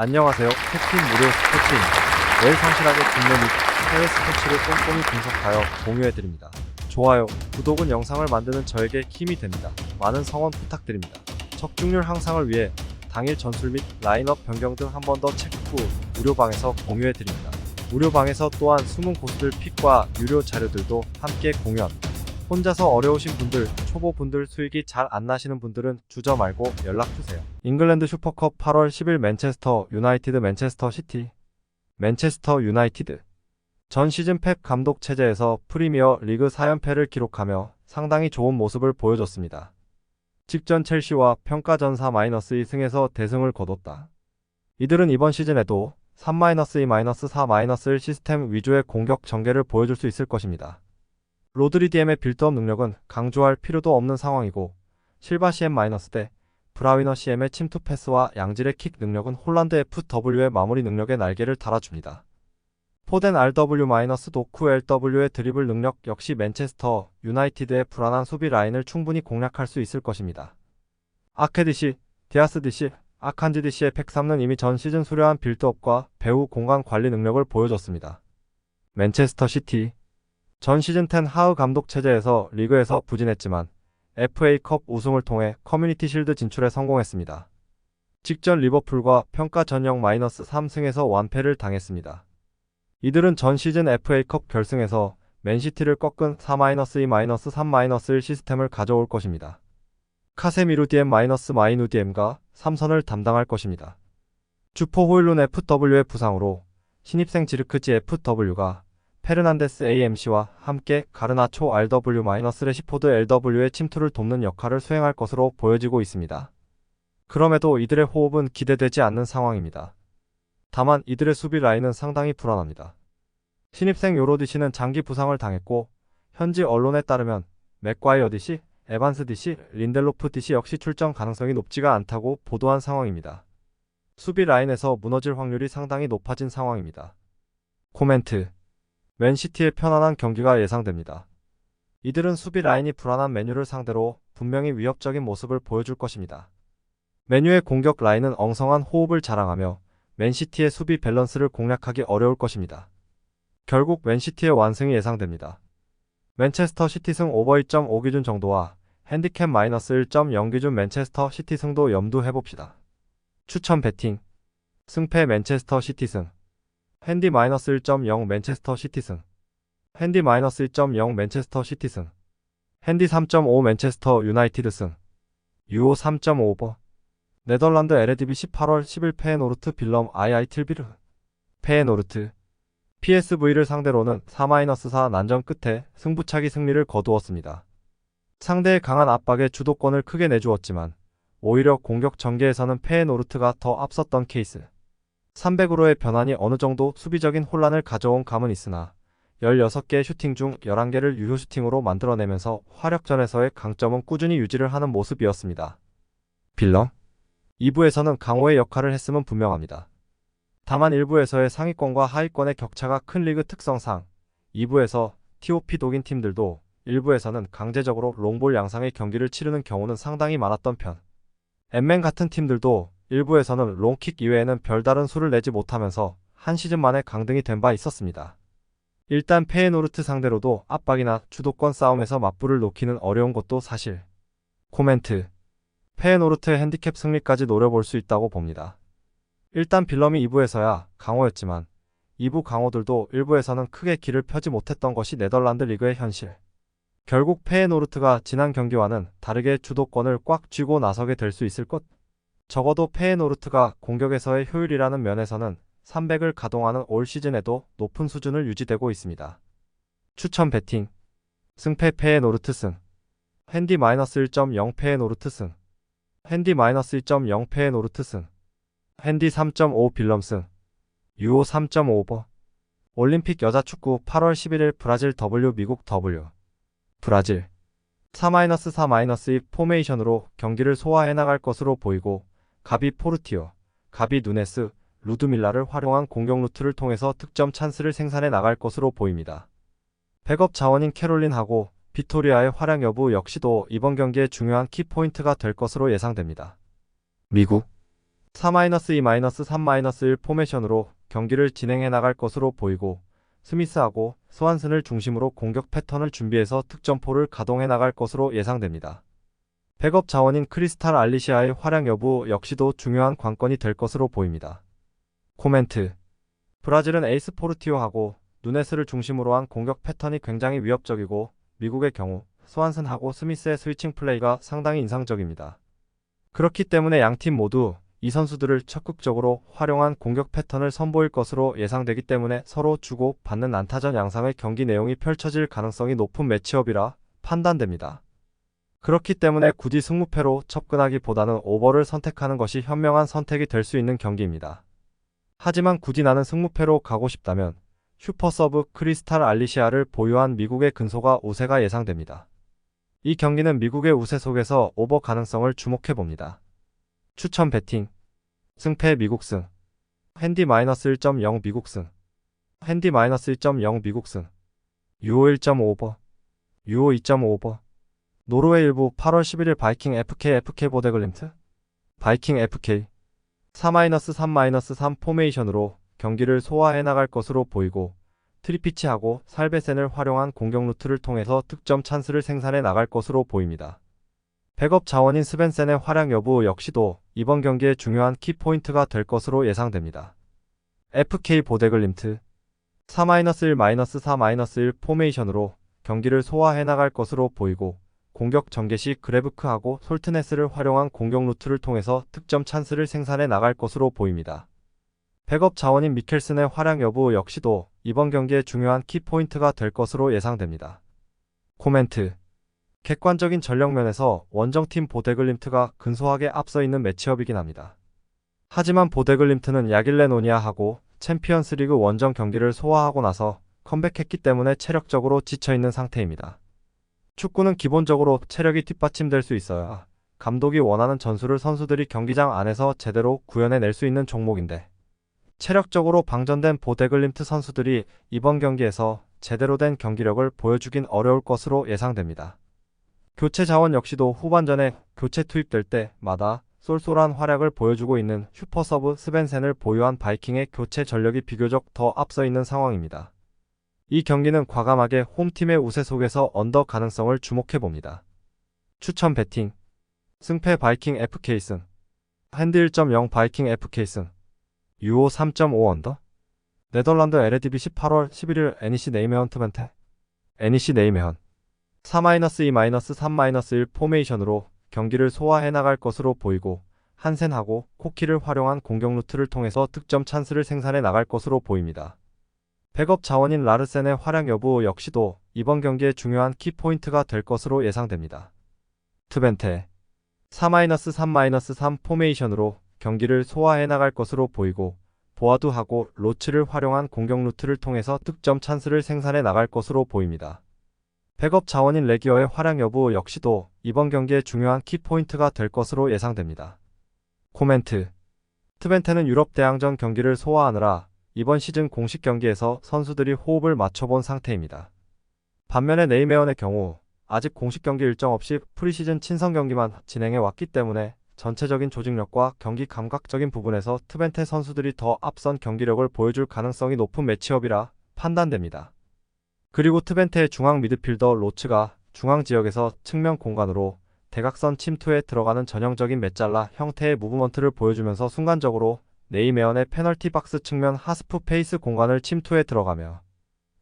안녕하세요. 캡틴 무료 스포츠입니다. 매일 성실하게 국내 및 해외 스포츠를 꼼꼼히 분석하여 공유해드립니다. 좋아요, 구독은 영상을 만드는 저에게 힘이 됩니다. 많은 성원 부탁드립니다. 적중률 향상을 위해 당일 전술 및 라인업 변경 등 한 번 더 체크 후 무료방에서 공유해드립니다. 무료방에서 또한 숨은 고수들 픽과 유료 자료들도 함께 공유합니다. 혼자서 어려우신 분들, 초보분들 수익이 잘 안 나시는 분들은 주저 말고 연락주세요. 잉글랜드 슈퍼컵 8월 10일 맨체스터 유나이티드 맨체스터 시티. 맨체스터 유나이티드 전 시즌 펩 감독 체제에서 프리미어 리그 4연패를 기록하며 상당히 좋은 모습을 보여줬습니다. 직전 첼시와 평가전사 -2승에서 대승을 거뒀다. 이들은 이번 시즌에도 3-2-4-1 시스템 위주의 공격 전개를 보여줄 수 있을 것입니다. 로드리 DM의 빌드업 능력은 강조할 필요도 없는 상황이고 실바 CM-대 브라위너 CM의 침투 패스와 양질의 킥 능력은 홀란드 FW의 마무리 능력에 날개를 달아줍니다. 포덴 RW-도쿠 LW의 드리블 능력 역시 맨체스터 유나이티드의 불안한 수비 라인을 충분히 공략할 수 있을 것입니다. 아케디시, 디아스디시, 아칸지디시의 팩3는 이미 전 시즌 수려한 빌드업과 배후 공간 관리 능력을 보여줬습니다. 맨체스터 시티 전 시즌 텐 하흐 감독 체제에서 리그에서 부진했지만 FA컵 우승을 통해 커뮤니티 실드 진출에 성공했습니다. 직전 리버풀과 평가 전형 -3승에서 완패를 당했습니다. 이들은 전 시즌 FA컵 결승에서 맨시티를 꺾은 4-2-3-1 시스템을 가져올 것입니다. 카세미루 DM-마이누 DM과 3선을 담당할 것입니다. 주포 호일룬 FW의 부상으로 신입생 지르크지 FW가 페르난데스 AMC와 함께 가르나초 RW-레시포드 LW의 침투를 돕는 역할을 수행할 것으로 보여지고 있습니다. 그럼에도 이들의 호흡은 기대되지 않는 상황입니다. 다만 이들의 수비 라인은 상당히 불안합니다. 신입생 요로디시는 장기 부상을 당했고 현지 언론에 따르면 맥과이어 디시, 에반스 디시, 린델로프 디시 역시 출전 가능성이 높지가 않다고 보도한 상황입니다. 수비 라인에서 무너질 확률이 상당히 높아진 상황입니다. 코멘트 맨시티의 편안한 경기가 예상됩니다. 이들은 수비 라인이 불안한 메뉴를 상대로 분명히 위협적인 모습을 보여줄 것입니다. 메뉴의 공격 라인은 엉성한 호흡을 자랑하며 맨시티의 수비 밸런스를 공략하기 어려울 것입니다. 결국 맨시티의 완승이 예상됩니다. 맨체스터 시티 승 오버 2.5 기준 정도와 핸디캡 -1.0 기준 맨체스터 시티 승도 염두해봅시다. 추천 배팅 승패 맨체스터 시티 승 핸디 -1.0 맨체스터 시티 승 핸디 -1.0 맨체스터 시티 승 핸디 3.5 맨체스터 유나이티드 승 유오 3.5 오버 네덜란드 에레디비시 8월 10일 페에노르트 빌럼 II틀비르 페에노르트 PSV를 상대로는 4-4 난전 끝에 승부차기 승리를 거두었습니다. 상대의 강한 압박에 주도권을 크게 내주었지만 오히려 공격 전개에서는 페에노르트가 더 앞섰던 케이스. 300으로의 변환이 어느 정도 수비적인 혼란을 가져온 감은 있으나 16개의 슈팅 중 11개를 유효 슈팅으로 만들어내면서 화력전에서의 강점은 꾸준히 유지를 하는 모습이었습니다. 빌럼 2부에서는 강호의 역할을 했음은 분명합니다. 다만 1부에서의 상위권과 하위권의 격차가 큰 리그 특성상 2부에서 TOP 독인 팀들도 1부에서는 강제적으로 롱볼 양상의 경기를 치르는 경우는 상당히 많았던 편. 엠맨 같은 팀들도 1부에서는 롱킥 이외에는 별다른 수를 내지 못하면서 한 시즌 만에 강등이 된 바 있었습니다. 일단 페에노르트 상대로도 압박이나 주도권 싸움에서 맞불을 놓기는 어려운 것도 사실. 코멘트 페에노르트의 핸디캡 승리까지 노려볼 수 있다고 봅니다. 일단 빌럼이 2부에서야 강호였지만 2부 강호들도 1부에서는 크게 길을 펴지 못했던 것이 네덜란드 리그의 현실. 결국 페에노르트가 지난 경기와는 다르게 주도권을 꽉 쥐고 나서게 될 수 있을 것. 적어도 페에노르트가 공격에서의 효율이라는 면에서는 300을 가동하는 올 시즌에도 높은 수준을 유지되고 있습니다. 추천 배팅 승패 페에노르트 승 핸디 -1.0 페에노르트 승 핸디 -1.0 페에노르트 승 핸디 3.5 빌럼 승 유오 3.5 오버 올림픽 여자 축구 8월 11일 브라질 W 미국 W 브라질 4-4-2 포메이션으로 경기를 소화해 나갈 것으로 보이고 가비 포르티오, 가비 누네스, 루드밀라를 활용한 공격 루트를 통해서 득점 찬스를 생산해 나갈 것으로 보입니다. 백업 자원인 캐롤린하고 비토리아의 활약 여부 역시도 이번 경기의 중요한 키포인트가 될 것으로 예상됩니다. 미국 4-2-3-1 포메이션으로 경기를 진행해 나갈 것으로 보이고 스미스하고 스완슨을 중심으로 공격 패턴을 준비해서 득점포를 가동해 나갈 것으로 예상됩니다. 백업 자원인 크리스탈 알리시아의 활약 여부 역시도 중요한 관건이 될 것으로 보입니다. 코멘트. 브라질은 에이스 포르티오하고 누네스를 중심으로 한 공격 패턴이 굉장히 위협적이고 미국의 경우 스완슨하고 스미스의 스위칭 플레이가 상당히 인상적입니다. 그렇기 때문에 양팀 모두 이 선수들을 적극적으로 활용한 공격 패턴을 선보일 것으로 예상되기 때문에 서로 주고 받는 난타전 양상의 경기 내용이 펼쳐질 가능성이 높은 매치업이라 판단됩니다. 그렇기 때문에 굳이 승무패로 접근하기보다는 오버를 선택하는 것이 현명한 선택이 될 수 있는 경기입니다. 하지만 굳이 나는 승무패로 가고 싶다면 슈퍼서브 크리스탈 알리시아를 보유한 미국의 근소가 우세가 예상됩니다. 이 경기는 미국의 우세 속에서 오버 가능성을 주목해봅니다. 추천 배팅. 승패 미국승. 핸디 -1.0 미국승. 핸디 -1.0 미국승. 유오 1.5버. 유오 2.5버. 노르웨이 일부 8월 11일 바이킹 FK 보데글림트. 바이킹 FK. 4-3-3 포메이션으로 경기를 소화해 나갈 것으로 보이고 트리피치하고 살베센을 활용한 공격 루트를 통해서 득점 찬스를 생산해 나갈 것으로 보입니다. 백업 자원인 스벤센의 활약 여부 역시도 이번 경기의 중요한 키포인트가 될 것으로 예상됩니다. FK 보데글림트 4-1-4-1 포메이션으로 경기를 소화해 나갈 것으로 보이고 공격 전개 시 그레브크하고 솔트네스를 활용한 공격 루트를 통해서 득점 찬스를 생산해 나갈 것으로 보입니다. 백업 자원인 미켈슨의 활약 여부 역시도 이번 경기의 중요한 키포인트가 될 것으로 예상됩니다. 코멘트. 객관적인 전력 면에서 원정팀 보데글림트가 근소하게 앞서 있는 매치업이긴 합니다. 하지만 보데글림트는 야길레노니아하고 챔피언스리그 원정 경기를 소화하고 나서 컴백했기 때문에 체력적으로 지쳐있는 상태입니다. 축구는 기본적으로 체력이 뒷받침될 수 있어야 감독이 원하는 전술을 선수들이 경기장 안에서 제대로 구현해낼 수 있는 종목인데 체력적으로 방전된 보데글림트 선수들이 이번 경기에서 제대로 된 경기력을 보여주긴 어려울 것으로 예상됩니다. 교체 자원 역시도 후반전에 교체 투입될 때마다 쏠쏠한 활약을 보여주고 있는 슈퍼서브 스벤센을 보유한 바이킹의 교체 전력이 비교적 더 앞서 있는 상황입니다. 이 경기는 과감하게 홈팀의 우세 속에서 언더 가능성을 주목해봅니다. 추천 배팅. 승패 바이킹 FK승. 핸드 1.0 바이킹 FK승. 유오 3.5 언더. 네덜란드 에레디비시 8월 11일 NEC 네이메헌 트벤테. NEC 네이메헌 4-2-3-1 포메이션으로 경기를 소화해 나갈 것으로 보이고 한센하고 코키를 활용한 공격 루트를 통해서 득점 찬스를 생산해 나갈 것으로 보입니다. 백업 자원인 라르센의 활약 여부 역시도 이번 경기의 중요한 키포인트가 될 것으로 예상됩니다. 트벤테 4-3-3 포메이션으로 경기를 소화해 나갈 것으로 보이고 보아두하고 로츠를 활용한 공격 루트를 통해서 득점 찬스를 생산해 나갈 것으로 보입니다. 백업 자원인 레기어의 활약 여부 역시도 이번 경기의 중요한 키포인트가 될 것으로 예상됩니다. 코멘트. 트벤테는 유럽 대항전 경기를 소화하느라 이번 시즌 공식 경기에서 선수들이 호흡을 맞춰본 상태입니다. 반면에 네이메헌의 경우 아직 공식 경기 일정 없이 프리시즌 친선 경기만 진행해 왔기 때문에 전체적인 조직력과 경기 감각적인 부분에서 트벤테 선수들이 더 앞선 경기력을 보여줄 가능성이 높은 매치업이라 판단됩니다. 그리고 트벤테의 중앙 미드필더 로츠가 중앙 지역에서 측면 공간으로 대각선 침투에 들어가는 전형적인 메잘라 형태의 무브먼트를 보여주면서 순간적으로 네이메헌의 페널티 박스 측면 하스프 페이스 공간을 침투해 들어가며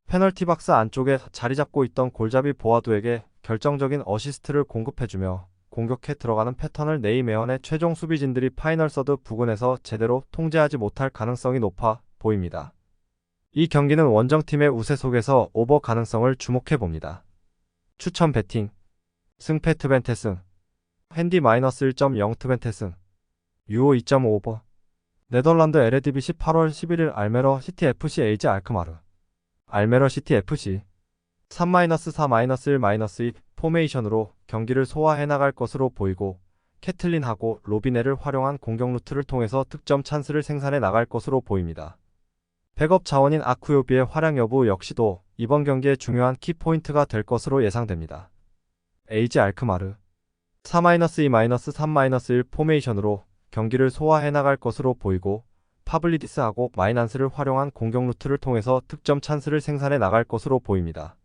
페널티 박스 안쪽에 자리 잡고 있던 골잡이 보아두에게 결정적인 어시스트를 공급해주며 공격해 들어가는 패턴을 네이메헌의 최종 수비진들이 파이널 서드 부근에서 제대로 통제하지 못할 가능성이 높아 보입니다. 이 경기는 원정팀의 우세 속에서 오버 가능성을 주목해봅니다. 추천 배팅. 승패 트벤테 승. 핸디 -1.0 트벤테 승. 유오 2.5버. 네덜란드 에레디비시 8월 11일 알메러 시티 FC 에이지 알크마르. 알메러 시티 FC 3-4-1-2 포메이션으로 경기를 소화해 나갈 것으로 보이고 캐틀린하고 로비네를 활용한 공격 루트를 통해서 득점 찬스를 생산해 나갈 것으로 보입니다. 백업 자원인 아쿠요비의 활약 여부 역시도 이번 경기의 중요한 키포인트가 될 것으로 예상됩니다. 에이지 알크마르 4-2-3-1 포메이션으로 경기를 소화해 나갈 것으로 보이고 파블리디스하고 마이난스를 활용한 공격 루트를 통해서 득점 찬스를 생산해 나갈 것으로 보입니다.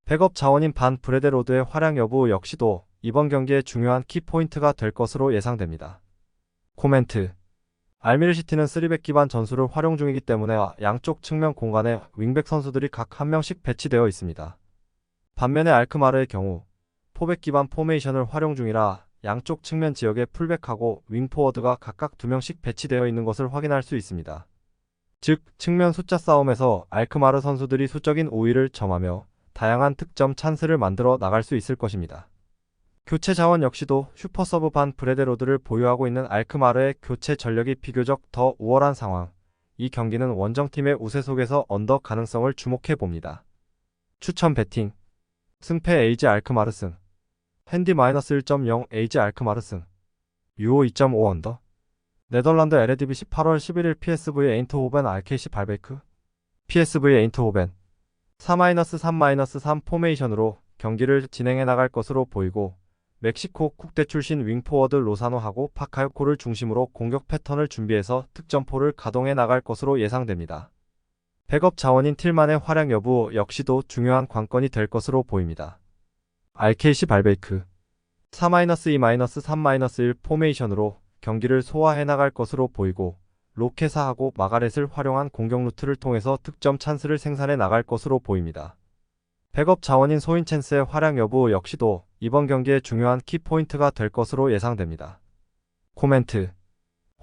백업 자원인 반 브레데로드의 활약 여부 역시도 이번 경기의 중요한 키포인트가 될 것으로 예상됩니다. 코멘트. 알미르시티는 3백 기반 전술을 활용 중이기 때문에 양쪽 측면 공간에 윙백 선수들이 각 한 명씩 배치되어 있습니다. 반면에 알크마르의 경우 4백 기반 포메이션을 활용 중이라 양쪽 측면 지역에 풀백하고 윙포워드가 각각 2명씩 배치되어 있는 것을 확인할 수 있습니다. 즉, 측면 숫자 싸움에서 알크마르 선수들이 수적인 우위를 점하며 다양한 득점 찬스를 만들어 나갈 수 있을 것입니다. 교체 자원 역시도 슈퍼서브 반 브레데로드를 보유하고 있는 알크마르의 교체 전력이 비교적 더 우월한 상황. 이 경기는 원정팀의 우세 속에서 언더 가능성을 주목해 봅니다. 추천 베팅. 승패 에이지 알크마르 승. 핸디 -1.0 에이지 알크마르 승. 유오 2.5 언더. 네덜란드 에레디비시 8월 11일 PSV 에인트호벤 RKC 발베이크. PSV 에인트호벤 4-3-3 포메이션으로 경기를 진행해 나갈 것으로 보이고 멕시코 국대 출신 윙포워드 로사노하고 파카요코를 중심으로 공격 패턴을 준비해서 득점포를 가동해 나갈 것으로 예상됩니다. 백업 자원인 틸만의 활약 여부 역시도 중요한 관건이 될 것으로 보입니다. RKC 발베이크 4-2-3-1 포메이션으로 경기를 소화해 나갈 것으로 보이고 로케사하고 마가렛을 활용한 공격 루트를 통해서 득점 찬스를 생산해 나갈 것으로 보입니다. 백업 자원인 소인첸스의 활약 여부 역시도 이번 경기의 중요한 키포인트가 될 것으로 예상됩니다. 코멘트.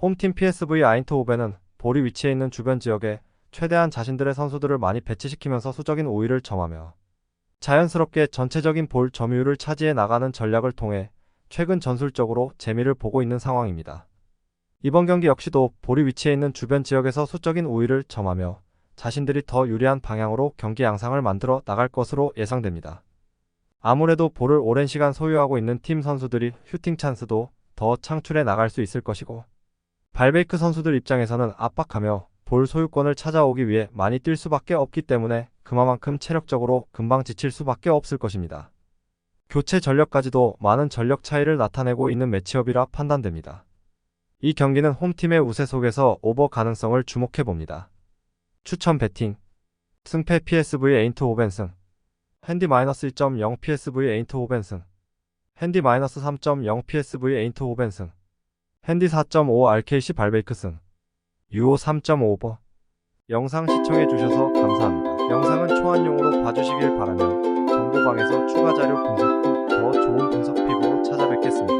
홈팀 PSV 아인트호벤은 볼이 위치해 있는 주변 지역에 최대한 자신들의 선수들을 많이 배치시키면서 수적인 우위를 점하며 자연스럽게 전체적인 볼 점유율을 차지해 나가는 전략을 통해 최근 전술적으로 재미를 보고 있는 상황입니다. 이번 경기 역시도 볼이 위치해 있는 주변 지역에서 수적인 우위를 점하며 자신들이 더 유리한 방향으로 경기 양상을 만들어 나갈 것으로 예상됩니다. 아무래도 볼을 오랜 시간 소유하고 있는 팀 선수들이 슈팅 찬스도 더 창출해 나갈 수 있을 것이고 발베이크 선수들 입장에서는 압박하며 볼 소유권을 찾아오기 위해 많이 뛸 수밖에 없기 때문에 그만큼 체력적으로 금방 지칠 수밖에 없을 것입니다. 교체 전력까지도 많은 전력 차이를 나타내고 있는 매치업이라 판단됩니다. 이 경기는 홈팀의 우세 속에서 오버 가능성을 주목해 봅니다. 추천 베팅. 승패 PSV 에인트호벤 승. 핸디 -1.0 PSV 에인트호벤 승. 핸디 -3.0 PSV 에인트호벤 승. 핸디 4.5 RKC 발베이크 승. 유오 3.5버. 영상 시청해 주셔서 감사합니다. 영상은 초안용으로 봐주시길 바라며 정보방에서 추가 자료 분석 후 더 좋은 분석 픽으로 찾아뵙겠습니다.